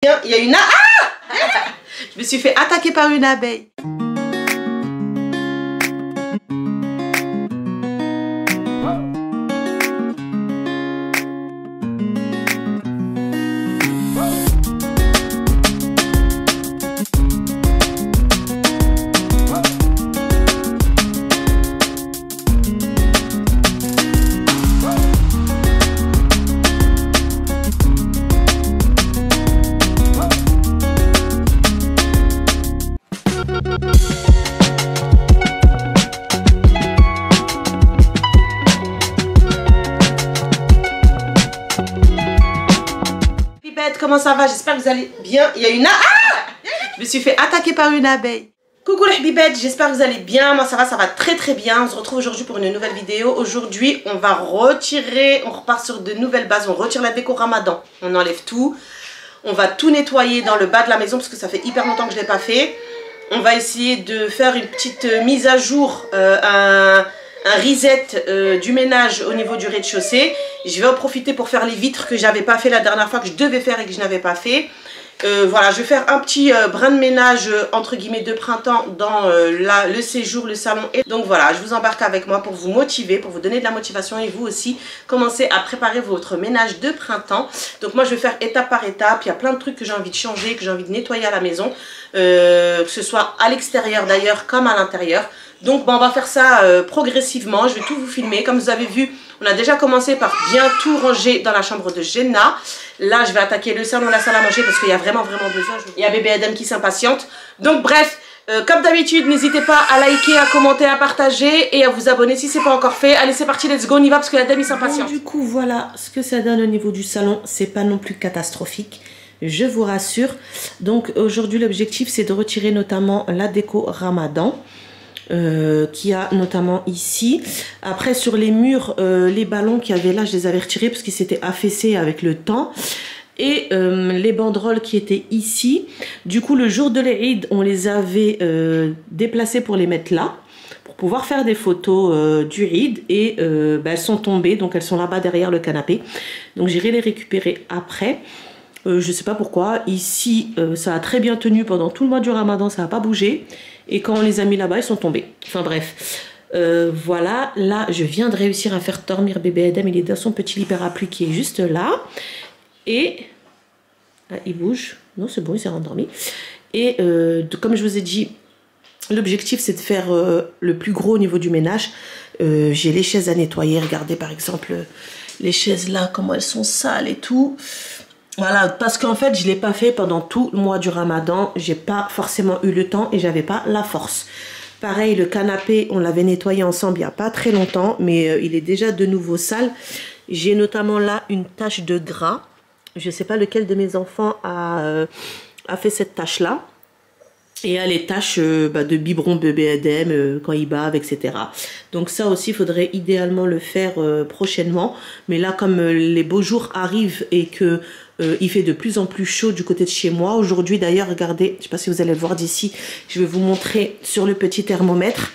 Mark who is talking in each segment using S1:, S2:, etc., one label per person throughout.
S1: Il y a une... Ah je me suis fait attaquer par une abeille. Comment ça va? J'espère que vous allez bien. Il y a une... Ah je me suis fait attaquer par une abeille. Coucou les bibettes, j'espère que vous allez bien. Moi ça va très très bien. On se retrouve aujourd'hui pour une nouvelle vidéo. Aujourd'hui on va retirer, on repart sur de nouvelles bases. On retire la déco Ramadan, on enlève tout. On va tout nettoyer dans le bas de la maison parce que ça fait hyper longtemps que je ne l'ai pas fait. On va essayer de faire une petite mise à jour, un reset du ménage au niveau du rez-de-chaussée. Je vais en profiter pour faire les vitres que j'avais pas fait la dernière fois, que je devais faire et que je n'avais pas fait. Voilà, je vais faire un petit brin de ménage entre guillemets de printemps dans le séjour, le salon. Et donc voilà, je vous embarque avec moi pour vous motiver, pour vous donner de la motivation et vous aussi commencer à préparer votre ménage de printemps. Donc moi je vais faire étape par étape. Il y a plein de trucs que j'ai envie de changer, que j'ai envie de nettoyer à la maison, que ce soit à l'extérieur d'ailleurs comme à l'intérieur. Donc bon, on va faire ça progressivement, je vais tout vous filmer. Comme vous avez vu, on a déjà commencé par bien tout ranger dans la chambre de Jenna. Là, je vais attaquer le salon, la salle à manger parce qu'il y a vraiment besoin. Il y a bébé Adam qui s'impatiente. Donc bref, comme d'habitude, n'hésitez pas à liker, à commenter, à partager et à vous abonner si ce n'est pas encore fait. Allez, c'est parti, let's go, on y va parce que Adam il s'impatiente.
S2: Bon, du coup, voilà ce que ça donne au niveau du salon. C'est pas non plus catastrophique, je vous rassure. Donc aujourd'hui, l'objectif, c'est de retirer notamment la déco Ramadan. Qui a notamment ici. Après sur les murs, les ballons qu'il y avait là, je les avais retirés parce qu'ils s'étaient affaissés avec le temps. Et les banderoles qui étaient ici, du coup le jour de l'Eid, on les avait déplacées pour les mettre là, pour pouvoir faire des photos du Eid. Et elles sont tombées, donc elles sont là-bas derrière le canapé. Donc j'irai les récupérer après. Je sais pas pourquoi. Ici, ça a très bien tenu pendant tout le mois du Ramadan, ça n'a pas bougé. Et quand on les a mis là-bas, ils sont tombés. Enfin bref. Voilà. Là, je viens de réussir à faire dormir bébé Adam. Il est dans son petit lit parapluie qui est juste là. Et... Ah, il bouge. Non, c'est bon, il s'est rendormi. Et comme je vous ai dit, l'objectif, c'est de faire le plus gros au niveau du ménage. J'ai les chaises à nettoyer. Regardez, par exemple, les chaises là, comment elles sont sales et tout. Voilà, parce qu'en fait, je ne l'ai pas fait pendant tout le mois du Ramadan. J'ai pas forcément eu le temps et j'avais pas la force. Pareil, le canapé, on l'avait nettoyé ensemble il n'y a pas très longtemps, mais il est déjà de nouveau sale. J'ai notamment là une tache de gras. Je ne sais pas lequel de mes enfants a fait cette tache-là. Et il y a les taches de biberon bébé Adam quand il bave, etc. Donc ça aussi, il faudrait idéalement le faire prochainement. Mais là, comme les beaux jours arrivent et que il fait de plus en plus chaud du côté de chez moi. Aujourd'hui d'ailleurs, regardez, je ne sais pas si vous allez le voir d'ici, je vais vous montrer sur le petit thermomètre.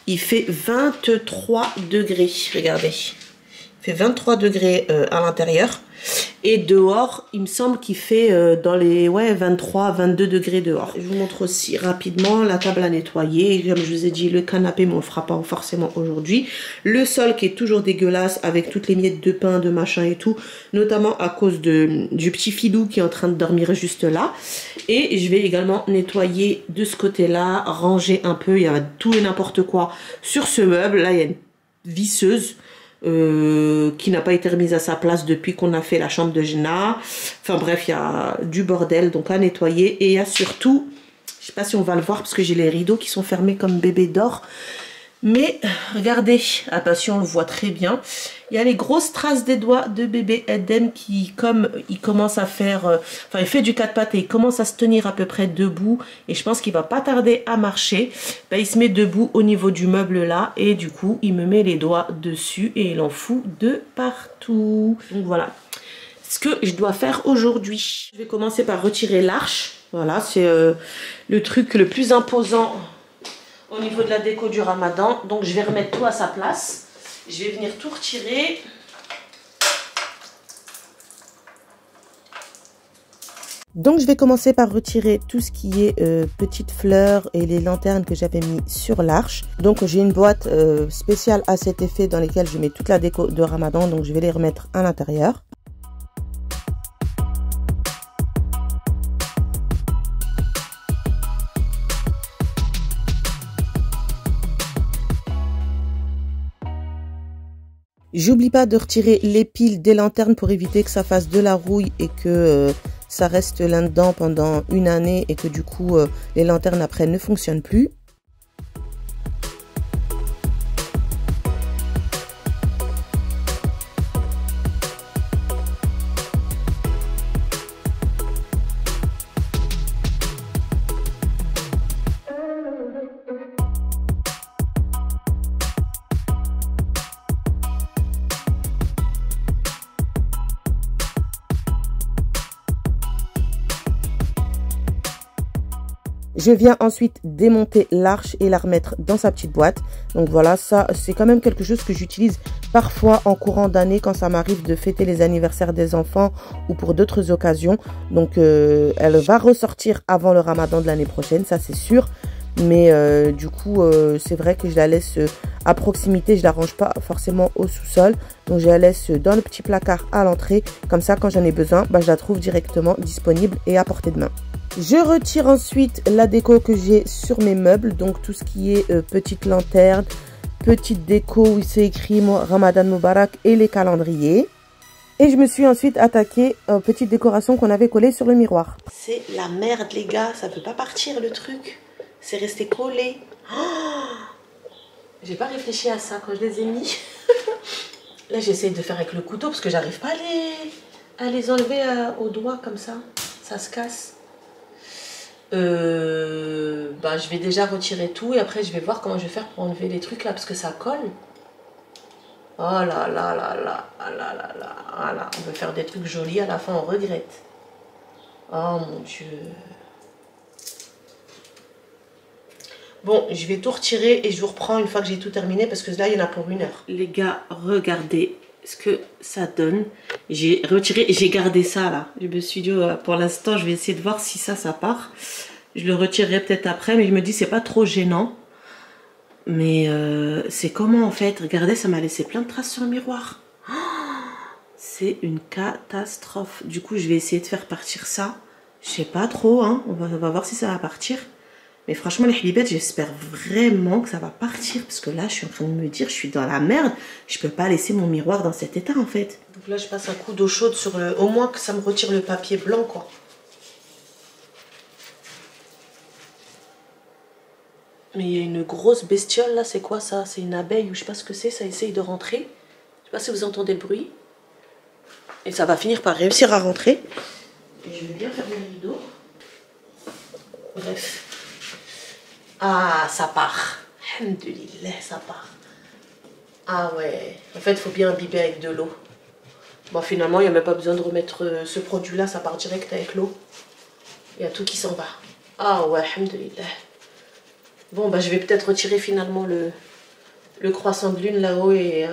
S2: Il fait 23 degrés, regardez. Il fait 23 degrés à l'intérieur. Et dehors, il me semble qu'il fait dans les 23-22 degrés dehors. Je vous montre aussi rapidement la table à nettoyer. Comme je vous ai dit, le canapé, mais on ne le fera pas forcément aujourd'hui. Le sol qui est toujours dégueulasse avec toutes les miettes de pain, de machin et tout. Notamment à cause du petit filou qui est en train de dormir juste là. Et je vais également nettoyer de ce côté-là, ranger un peu. Il y a tout et n'importe quoi sur ce meuble. Là, il y a une visseuse. Qui n'a pas été remise à sa place depuis qu'on a fait la chambre de Jenna. Enfin bref, il y a du bordel donc à nettoyer. Et il y a surtout, je sais pas si on va le voir parce que j'ai les rideaux qui sont fermés comme bébé d'or. Mais regardez, attention, on le voit très bien. Il y a les grosses traces des doigts de bébé Adam qui, comme il commence à faire... enfin, il fait du quatre pattes et il commence à se tenir à peu près debout. Et je pense qu'il va pas tarder à marcher. Ben, il se met debout au niveau du meuble là. Et du coup, il me met les doigts dessus et il en fout de partout. Donc voilà ce que je dois faire aujourd'hui. Je vais commencer par retirer l'arche. Voilà, c'est le truc le plus imposant au niveau de la déco du Ramadan. Donc je vais remettre tout à sa place. Je vais venir tout retirer. Donc je vais commencer par retirer tout ce qui est petites fleurs et les lanternes que j'avais mis sur l'arche. Donc j'ai une boîte spéciale à cet effet dans laquelle je mets toute la déco de Ramadan, donc je vais les remettre à l'intérieur. J'oublie pas de retirer les piles des lanternes pour éviter que ça fasse de la rouille et que ça reste là-dedans pendant une année et que du coup les lanternes après ne fonctionnent plus. Je viens ensuite démonter l'arche et la remettre dans sa petite boîte. Donc voilà, ça c'est quand même quelque chose que j'utilise parfois en courant d'année quand ça m'arrive de fêter les anniversaires des enfants ou pour d'autres occasions. Donc elle va ressortir avant le Ramadan de l'année prochaine, ça c'est sûr. Mais du coup c'est vrai que je la laisse à proximité, je la range pas forcément au sous-sol. Donc je la laisse dans le petit placard à l'entrée. Comme ça quand j'en ai besoin, je la trouve directement disponible et à portée de main. Je retire ensuite la déco que j'ai sur mes meubles, donc tout ce qui est petite lanterne, petite déco où il s'est écrit Ramadan Mubarak et les calendriers. Et je me suis ensuite attaquée aux petites décorations qu'on avait collées sur le miroir. C'est la merde les gars, ça peut pas partir le truc, c'est resté collé. Oh, j'ai pas réfléchi à ça quand je les ai mis. Là j'essaie de faire avec le couteau parce que j'arrive pas à les enlever au doigt comme ça, ça se casse. Je vais déjà retirer tout et après je vais voir comment je vais faire pour enlever les trucs là parce que ça colle. Oh là là là là là là là là là, on veut faire des trucs jolis, à la fin on regrette. Oh mon Dieu. Bon, je vais tout retirer et je vous reprends une fois que j'ai tout terminé parce que là il y en a pour 1 heure. Les gars, regardez ce que ça donne. J'ai retiré et j'ai gardé ça là. Je me suis dit pour l'instant je vais essayer de voir si ça part. Je le retirerai peut-être après, mais je me dis c'est pas trop gênant. Mais c'est comment en fait? Regardez, ça m'a laissé plein de traces sur le miroir. Oh, c'est une catastrophe. Du coup je vais essayer de faire partir ça. Je sais pas trop, hein. On va voir si ça va partir. Mais franchement les hlibettes, j'espère vraiment que ça va partir. Parce que là je suis en train de me dire, je suis dans la merde. Je peux pas laisser mon miroir dans cet état en fait. Donc là je passe un coup d'eau chaude sur le... Au moins que ça me retire le papier blanc quoi. Mais il y a une grosse bestiole là, c'est quoi ça? C'est une abeille ou je sais pas ce que c'est, ça essaye de rentrer. Je sais pas si vous entendez le bruit. Et ça va finir par réussir à rentrer. Et je vais bien faire mon rideau. Bref. Ah, ça part. Alhamdoulilah, ça part. Ah ouais. En fait, il faut bien imbiber avec de l'eau. Bon, finalement, il n'y a même pas besoin de remettre ce produit-là. Ça part direct avec l'eau. Il y a tout qui s'en va. Ah ouais, alhamdoulilah. Bon, je vais peut-être retirer finalement le croissant de lune là-haut et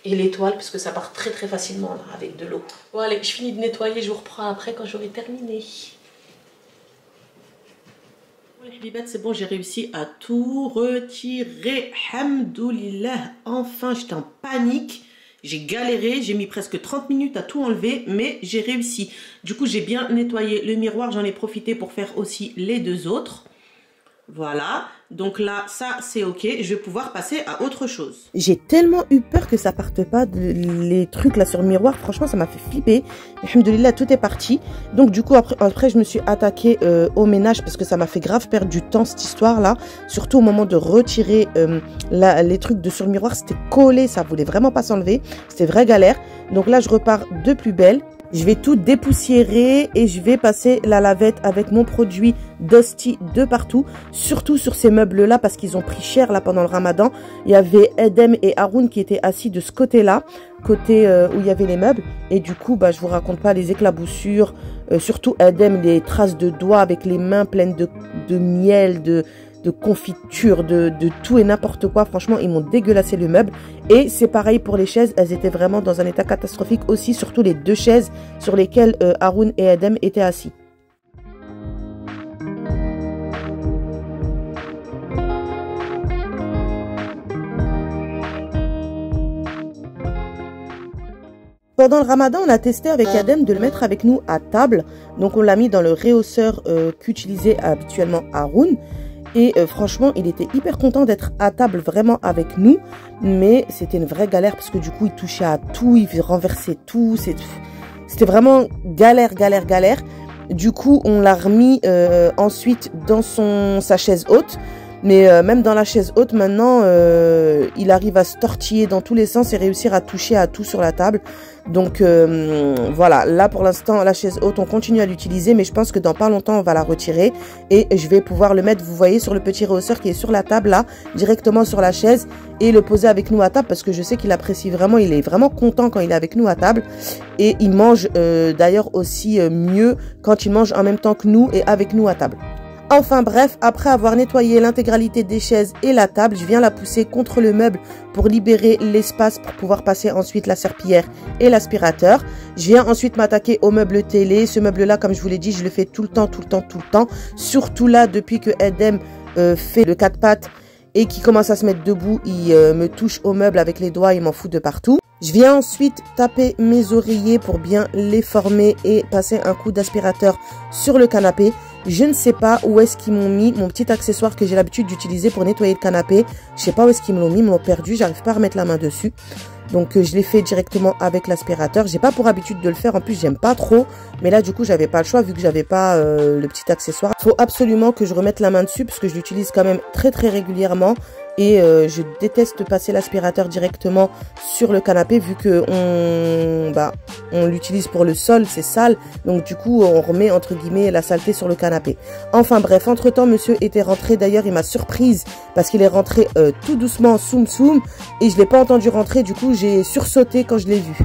S2: l'étoile. Parce que ça part très très facilement là, avec de l'eau. Bon, allez, je finis de nettoyer. Je vous reprends après quand j'aurai terminé. C'est bon, j'ai réussi à tout retirer. Alhamdoulilah, enfin, j'étais en panique. J'ai galéré, j'ai mis presque 30 minutes à tout enlever, mais j'ai réussi. Du coup, j'ai bien nettoyé le miroir. J'en ai profité pour faire aussi les 2 autres. Voilà, donc là, ça c'est ok, je vais pouvoir passer à autre chose. J'ai tellement eu peur que ça parte pas, les trucs là sur le miroir, franchement ça m'a fait flipper. Alhamdoulilah, tout est parti. Donc du coup après je me suis attaquée au ménage parce que ça m'a fait grave perdre du temps cette histoire là. Surtout au moment de retirer les trucs de sur le miroir, c'était collé, ça voulait vraiment pas s'enlever. C'était vraie galère. Donc là je repars de plus belle. Je vais tout dépoussiérer et je vais passer la lavette avec mon produit Dusty de partout. Surtout sur ces meubles-là parce qu'ils ont pris cher là pendant le Ramadan. Il y avait Edem et Haroun qui étaient assis de ce côté-là, côté où il y avait les meubles. Et du coup, je vous raconte pas les éclaboussures. Surtout Edem, les traces de doigts avec les mains pleines de miel, confiture, de tout et n'importe quoi. Franchement, ils m'ont dégueulassé le meuble. Et c'est pareil pour les chaises, elles étaient vraiment dans un état catastrophique aussi, surtout les 2 chaises sur lesquelles Haroun et Adem étaient assis. Pendant le ramadan, on a testé avec Adem de le mettre avec nous à table. Donc on l'a mis dans le réhausseur qu'utilisait habituellement Haroun. Et franchement, il était hyper content d'être à table vraiment avec nous. Mais c'était une vraie galère parce que du coup, il touchait à tout, il renversait tout. C'était vraiment galère. Du coup, on l'a remis ensuite dans sa chaise haute. Mais même dans la chaise haute, maintenant, il arrive à se tortiller dans tous les sens et réussir à toucher à tout sur la table. Donc voilà, là pour l'instant, la chaise haute, on continue à l'utiliser, mais je pense que dans pas longtemps, on va la retirer. Et je vais pouvoir le mettre, vous voyez, sur le petit rehausseur qui est sur la table, là, directement sur la chaise, et le poser avec nous à table, parce que je sais qu'il apprécie vraiment, il est vraiment content quand il est avec nous à table. Et il mange d'ailleurs aussi mieux quand il mange en même temps que nous et avec nous à table. Enfin bref, après avoir nettoyé l'intégralité des chaises et la table, je viens la pousser contre le meuble pour libérer l'espace pour pouvoir passer ensuite la serpillière et l'aspirateur. Je viens ensuite m'attaquer au meuble télé. Ce meuble-là, comme je vous l'ai dit, je le fais tout le temps. Surtout là, depuis que Adem fait le 4 pattes et qui commence à se mettre debout, il me touche au meuble avec les doigts, il m'en fout de partout. Je viens ensuite taper mes oreillers pour bien les former et passer un coup d'aspirateur sur le canapé. Je ne sais pas où est-ce qu'ils m'ont mis mon petit accessoire que j'ai l'habitude d'utiliser pour nettoyer le canapé. Je sais pas où est-ce qu'ils me l'ont mis, ils me l'ont perdu, j'arrive pas à remettre la main dessus. Donc je l'ai fait directement avec l'aspirateur. J'ai pas pour habitude de le faire, en plus j'aime pas trop. Mais là du coup j'avais pas le choix vu que j'avais pas le petit accessoire. Il faut absolument que je remette la main dessus parce que je l'utilise quand même très régulièrement. Et je déteste passer l'aspirateur directement sur le canapé vu que on l'utilise pour le sol, c'est sale. Donc du coup, on remet entre guillemets la saleté sur le canapé. Enfin bref, entre-temps, monsieur était rentré. D'ailleurs, il m'a surprise parce qu'il est rentré tout doucement, soum. Et je l'ai pas entendu rentrer. Du coup, j'ai sursauté quand je l'ai vu.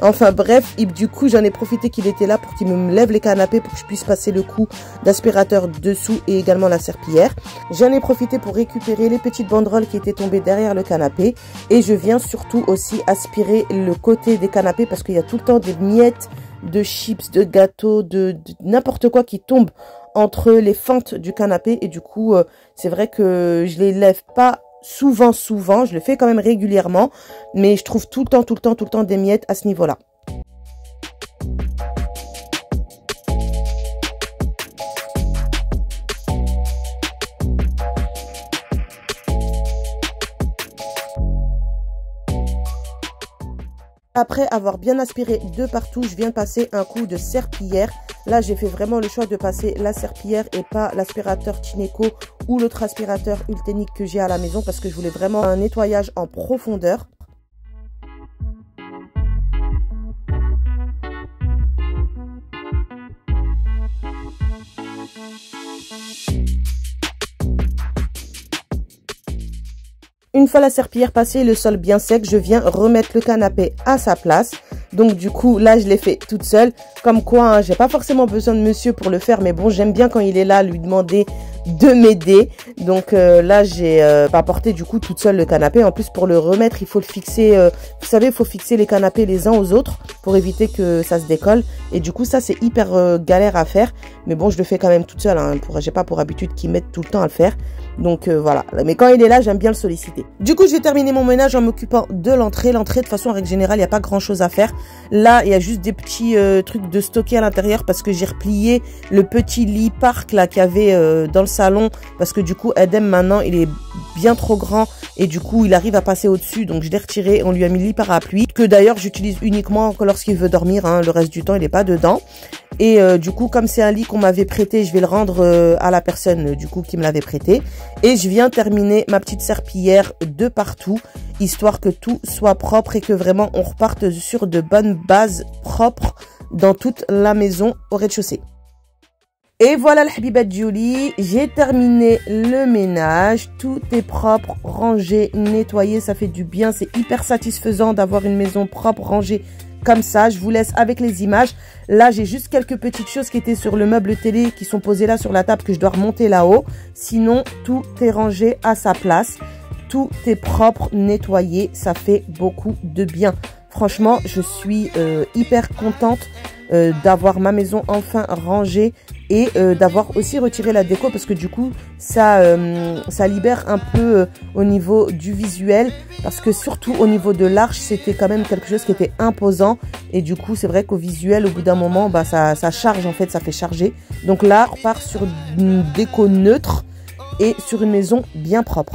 S2: Enfin bref, du coup j'en ai profité qu'il était là pour qu'il me lève les canapés pour que je puisse passer le coup d'aspirateur dessous et également la serpillière. J'en ai profité pour récupérer les petites banderoles qui étaient tombées derrière le canapé. Et je viens surtout aussi aspirer le côté des canapés parce qu'il y a tout le temps des miettes de chips, de gâteaux, de n'importe quoi qui tombe entre les fentes du canapé. Et du coup c'est vrai que je les lève pas souvent, je le fais quand même régulièrement, mais je trouve tout le temps des miettes à ce niveau-là. Après avoir bien aspiré de partout, je viens de passer un coup de serpillière. Là, j'ai fait vraiment le choix de passer la serpillière et pas l'aspirateur Tineco ou l'autre aspirateur Ultenic que j'ai à la maison parce que je voulais vraiment un nettoyage en profondeur. Une fois la serpillière passée, le sol bien sec, je viens remettre le canapé à sa place. Donc du coup, là, je l'ai fait toute seule. Comme quoi, hein, j'ai pas forcément besoin de monsieur pour le faire. Mais bon, j'aime bien quand il est là, lui demander de m'aider. Donc là, j'ai apporté du coup toute seule le canapé. En plus, pour le remettre, il faut le fixer. Vous savez, il faut fixer les canapés les uns aux autres pour éviter que ça se décolle. Et du coup, ça, c'est hyper galère à faire. Mais bon, je le fais quand même toute seule. Hein, j'ai pas pour habitude qu'il mette tout le temps à le faire. Donc voilà. Mais quand il est là, j'aime bien le solliciter. Du coup, je vais terminer mon ménage en m'occupant de l'entrée. L'entrée, de toute façon, en règle générale, il n'y a pas grand chose à faire. Là, il y a juste des petits trucs de stocker à l'intérieur parce que j'ai replié le petit lit parc là qu'il y avait dans le salon. Parce que du coup, Adem, maintenant, il est bien trop grand et du coup, il arrive à passer au-dessus. Donc, je l'ai retiré. On lui a mis le lit parapluie que d'ailleurs, j'utilise uniquement lorsqu'il veut dormir. Hein. Le reste du temps, il n'est pas dedans. Et du coup, comme c'est un lit qu'on m'avait prêté, je vais le rendre à la personne du coup qui me l'avait prêté. Et je viens terminer ma petite serpillière de partout, histoire que tout soit propre et que vraiment on reparte sur de bonnes bases propres dans toute la maison au rez-de-chaussée. Et voilà, l'habibat Julie, j'ai terminé le ménage, tout est propre, rangé, nettoyé, ça fait du bien, c'est hyper satisfaisant d'avoir une maison propre, rangée, comme ça. Je vous laisse avec les images. Là, j'ai juste quelques petites choses qui étaient sur le meuble télé qui sont posées là sur la table que je dois remonter là-haut. Sinon, tout est rangé à sa place. Tout est propre, nettoyé. Ça fait beaucoup de bien. Franchement, je suis hyper contente d'avoir ma maison enfin rangée et d'avoir aussi retiré la déco parce que du coup, ça libère un peu au niveau du visuel parce que surtout au niveau de l'arche, c'était quand même quelque chose qui était imposant et du coup, c'est vrai qu'au visuel, au bout d'un moment, bah, ça charge en fait, ça fait charger. Donc là, on part sur une déco neutre et sur une maison bien propre.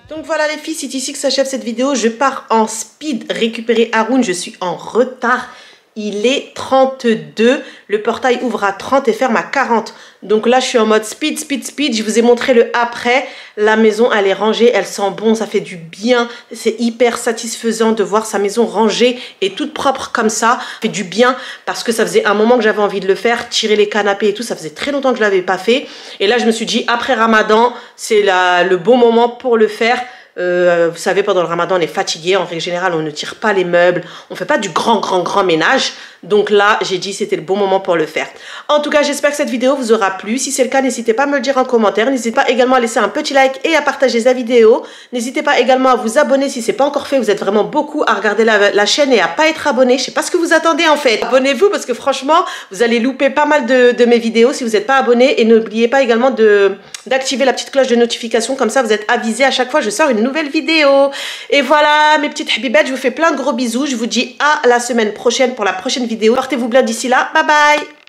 S1: Donc voilà les filles, c'est ici que s'achève cette vidéo. Je pars en speed récupérer Haroun, je suis en retard. Il est 32, le portail ouvre à 30 et ferme à 40. Donc là, je suis en mode speed. Je vous ai montré le après. La maison, elle est rangée, elle sent bon, ça fait du bien. C'est hyper satisfaisant de voir sa maison rangée et toute propre comme ça. Ça fait du bien parce que ça faisait un moment que j'avais envie de le faire. Tirer les canapés et tout, ça faisait très longtemps que je ne l'avais pas fait. Et là, je me suis dit, après Ramadan, c'est le bon moment pour le faire. Vous savez, pendant le Ramadan, on est fatigué. En règle générale, on ne tire pas les meubles. On ne fait pas du grand ménage. Donc là, j'ai dit c'était le bon moment pour le faire. En tout cas, j'espère que cette vidéo vous aura plu. Si c'est le cas, n'hésitez pas à me le dire en commentaire. N'hésitez pas également à laisser un petit like et à partager la vidéo. N'hésitez pas également à vous abonner si ce n'est pas encore fait. Vous êtes vraiment beaucoup à regarder la chaîne et à pas être abonné. Je ne sais pas ce que vous attendez en fait. Abonnez-vous parce que franchement, vous allez louper pas mal de mes vidéos si vous n'êtes pas abonné. Et n'oubliez pas également d'activer la petite cloche de notification. Comme ça, vous êtes avisé à chaque fois que je sors une nouvelle vidéo. Et voilà, mes petites habibettes, je vous fais plein de gros bisous. Je vous dis à la semaine prochaine pour la prochaine vidéo. Portez-vous bien d'ici là. Bye bye.